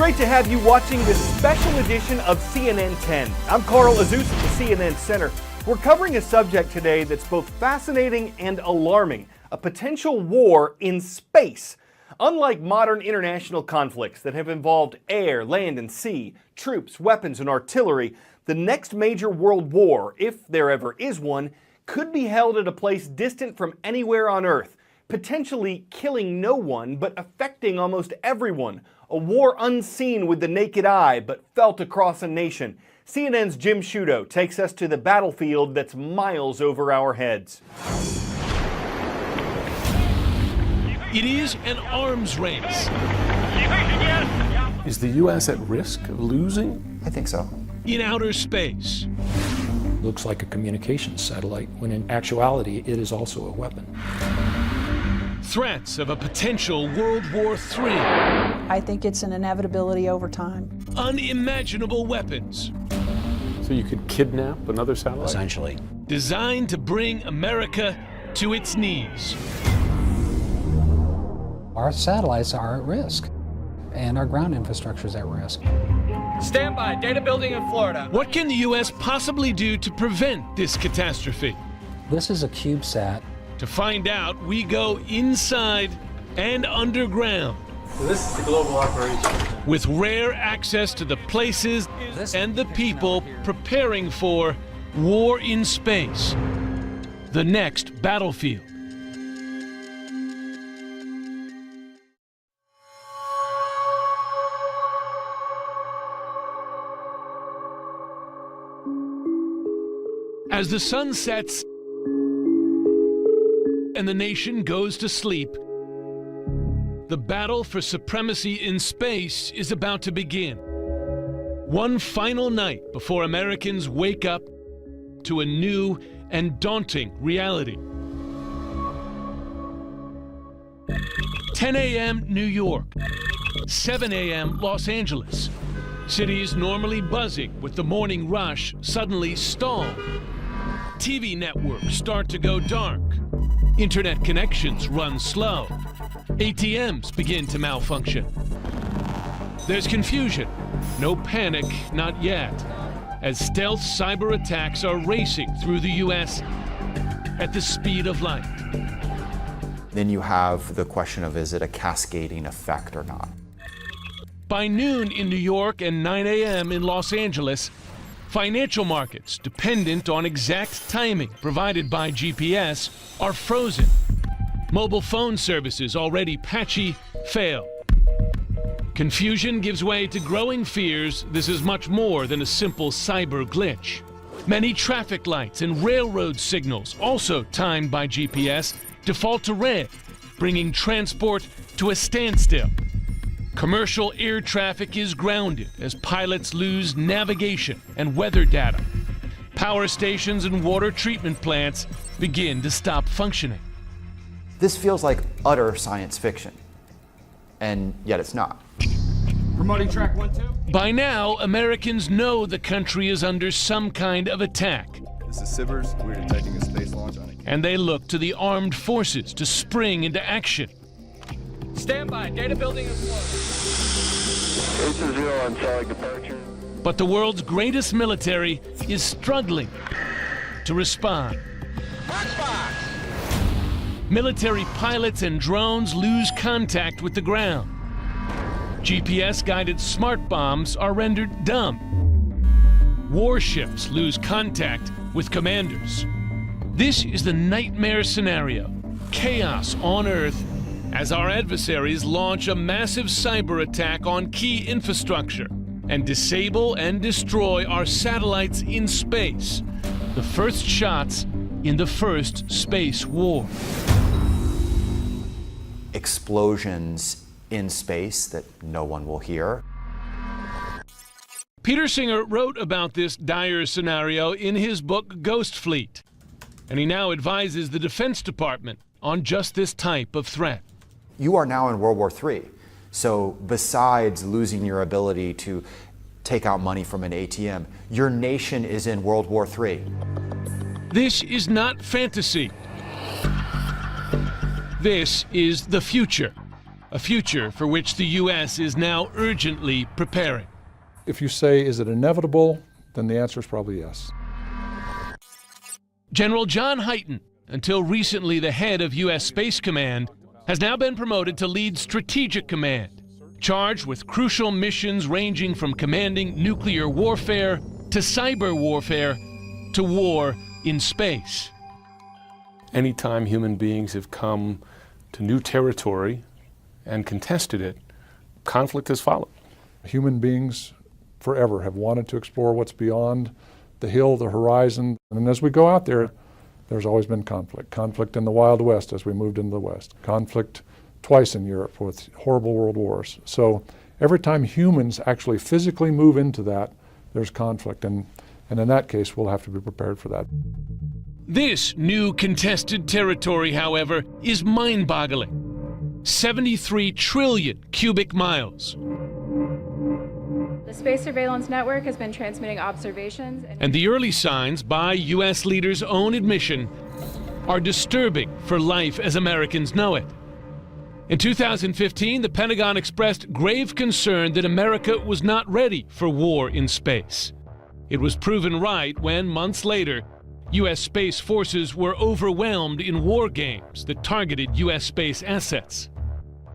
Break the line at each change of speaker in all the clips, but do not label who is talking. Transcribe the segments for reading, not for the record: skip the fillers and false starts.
great to have you watching this special edition of CNN 10. I'm Carl Azus at the CNN Center. We're covering a subject today that's both fascinating and alarming, a potential war in space. Unlike modern international conflicts that have involved air, land, and sea, troops, weapons, and artillery, the next major world war, if there ever is one, could be held at a place distant from anywhere on Earth, potentially killing no one but affecting almost everyone. A war unseen with the naked eye but felt across a nation. CNN's Jim Sciutto takes us to the battlefield that's miles over our heads.
It is an arms race.
Is the U.S. at risk of losing?
I think so.
In outer space.
Looks like a communications satellite, when in actuality it is also a weapon.
Threats of a potential World War III.
I think it's an inevitability over time.
Unimaginable weapons.
So you could kidnap another satellite?
Essentially.
Designed to bring America to its knees.
Our satellites are at risk, and our ground infrastructure is at risk.
Stand by. Data building in Florida.
What can the U.S. possibly do to prevent this catastrophe?
This is a CubeSat.
To find out, we go inside and underground.
So this is the global operation.
With rare access to the places and the people preparing for war in space. The next battlefield. As the sun sets and the nation goes to sleep, the battle for supremacy in space is about to begin. One final night before Americans wake up to a new and daunting reality. 10 a.m. New York, 7 a.m. Los Angeles. Cities normally buzzing with the morning rush suddenly stall. TV networks start to go dark. Internet connections run slow. ATMs begin to malfunction. There's confusion. No panic, not yet, as stealth cyber attacks are racing through the U.S. at the speed of light.
Then you have the question of, is it a cascading effect or not?
By noon in New York and 9 a.m. in Los Angeles, financial markets, dependent on exact timing provided by GPS, are frozen. Mobile phone services, already patchy, fail. Confusion gives way to growing fears this is much more than a simple cyber glitch. Many traffic lights and railroad signals, also timed by GPS, default to red, bringing transport to a standstill. Commercial air traffic is grounded as pilots lose navigation and weather data. Power stations and water treatment plants begin to stop functioning.
This feels like utter science fiction, and yet it's not.
Promoting track 1-2.
By now, Americans know the country is under some kind of attack.
This is Sivers. We're detecting a space launch on it.
And they look to the armed forces to spring into action.
Stand by. Data building in Florida.
8-0 on solid departure.
But the world's greatest military is struggling to respond. Military pilots and drones lose contact with the ground. GPS-guided smart bombs are rendered dumb. Warships lose contact with commanders. This is the nightmare scenario, chaos on Earth, as our adversaries launch a massive cyber attack on key infrastructure and disable and destroy our satellites in space, the first shots in the first space war.
Explosions in space that no one will hear.
Peter Singer wrote about this dire scenario in his book Ghost Fleet, and he now advises the Defense Department on just this type of threat.
You are now in World War III. So besides losing your ability to take out money from an ATM, your nation is in World War III.
This is not fantasy. This is the future. a future for which the U.S. is now urgently preparing.
If you say, is it inevitable, then the answer is probably yes.
General John Hyten, until recently the head of U.S. Space Command, has now been promoted to lead Strategic Command, charged with crucial missions ranging from commanding nuclear warfare to cyber warfare to war in space.
Anytime human beings have come to new territory and contested it, conflict has followed.
Human beings forever have wanted to explore what's beyond the hill, the horizon. And as we go out there, there's always been conflict. Conflict in the Wild West as we moved into the West. Conflict twice in Europe with horrible world wars. So every time humans actually physically move into that, there's conflict. And in that case, we'll have to be prepared for that.
This new contested territory, however, is mind-boggling. 73 trillion cubic miles.
The Space Surveillance Network has been transmitting observations.
And the early signs, by U.S. leaders' own admission, are disturbing for life as Americans know it. In 2015, the Pentagon expressed grave concern that America was not ready for war in space. It was proven right when, months later, U.S. space forces were overwhelmed in war games that targeted U.S. space assets.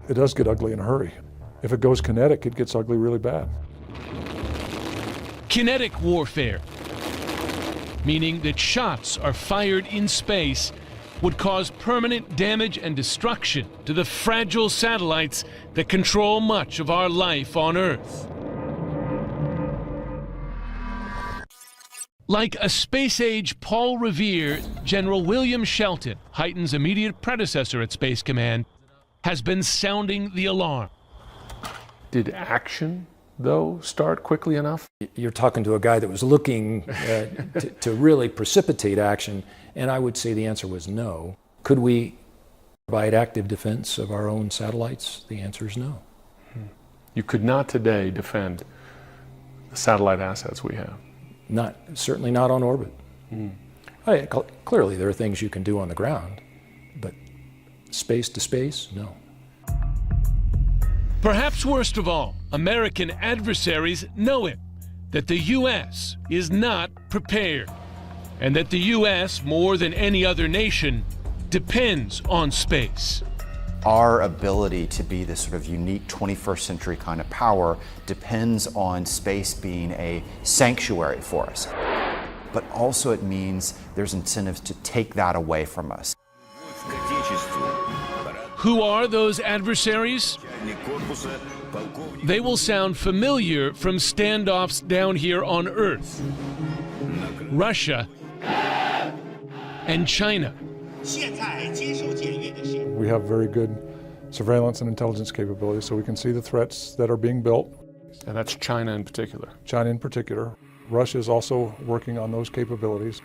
It does get ugly in a hurry. If it goes kinetic, it gets ugly really bad.
Kinetic warfare, meaning that shots are fired in space, would cause permanent damage and destruction to the fragile satellites that control much of our life on Earth. Like a space-age Paul Revere, General William Shelton, Hyten's immediate predecessor at Space Command, has been sounding the alarm.
Did action, though, start quickly enough?
You're talking to a guy that was looking to really precipitate action, and I would say the answer was no. Could we provide active defense of our own satellites? The answer is no.
You could not today defend the satellite assets we have.
Certainly not on orbit. Clearly, there are things you can do on the ground, but space to space, no.
Perhaps worst of all, American adversaries know it, that the U.S. is not prepared, and that the U.S., more than any other nation, depends on space.
Our ability to be this sort of unique 21st century kind of power depends on space being a sanctuary for us. But also it means there's incentives to take that away from us.
Who are those adversaries? They will sound familiar from standoffs down here on Earth. Russia and China.
We have very good surveillance and intelligence capabilities, so we can see the threats that are being built.
And that's China in particular.
China in particular. Russia is also working on those capabilities.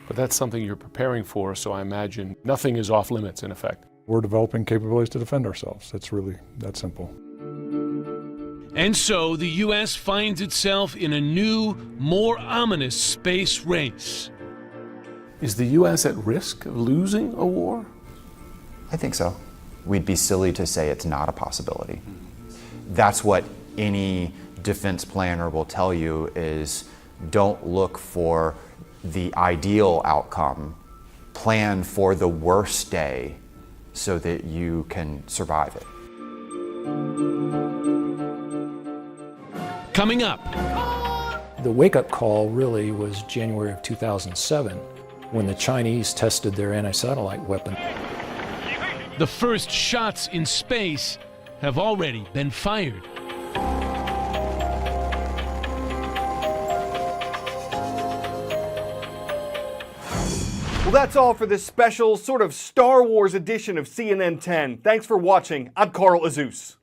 But that's something you're preparing for, so I imagine nothing is off limits in effect.
We're developing capabilities to defend ourselves. It's really that simple.
And so the U.S. finds itself in a new, more ominous space race.
Is the U.S. at risk of losing a war?
I think so. We'd be silly to say it's not a possibility. That's what any defense planner will tell you is don't look for the ideal outcome. Plan for the worst day so that you can survive it.
Coming up.
The wake-up call really was January of 2007 when the Chinese tested their anti-satellite weapon.
The first shots in space have already been fired.
Well, that's all for this special sort of Star Wars edition of CNN 10. Thanks for watching. I'm Carl Azuz.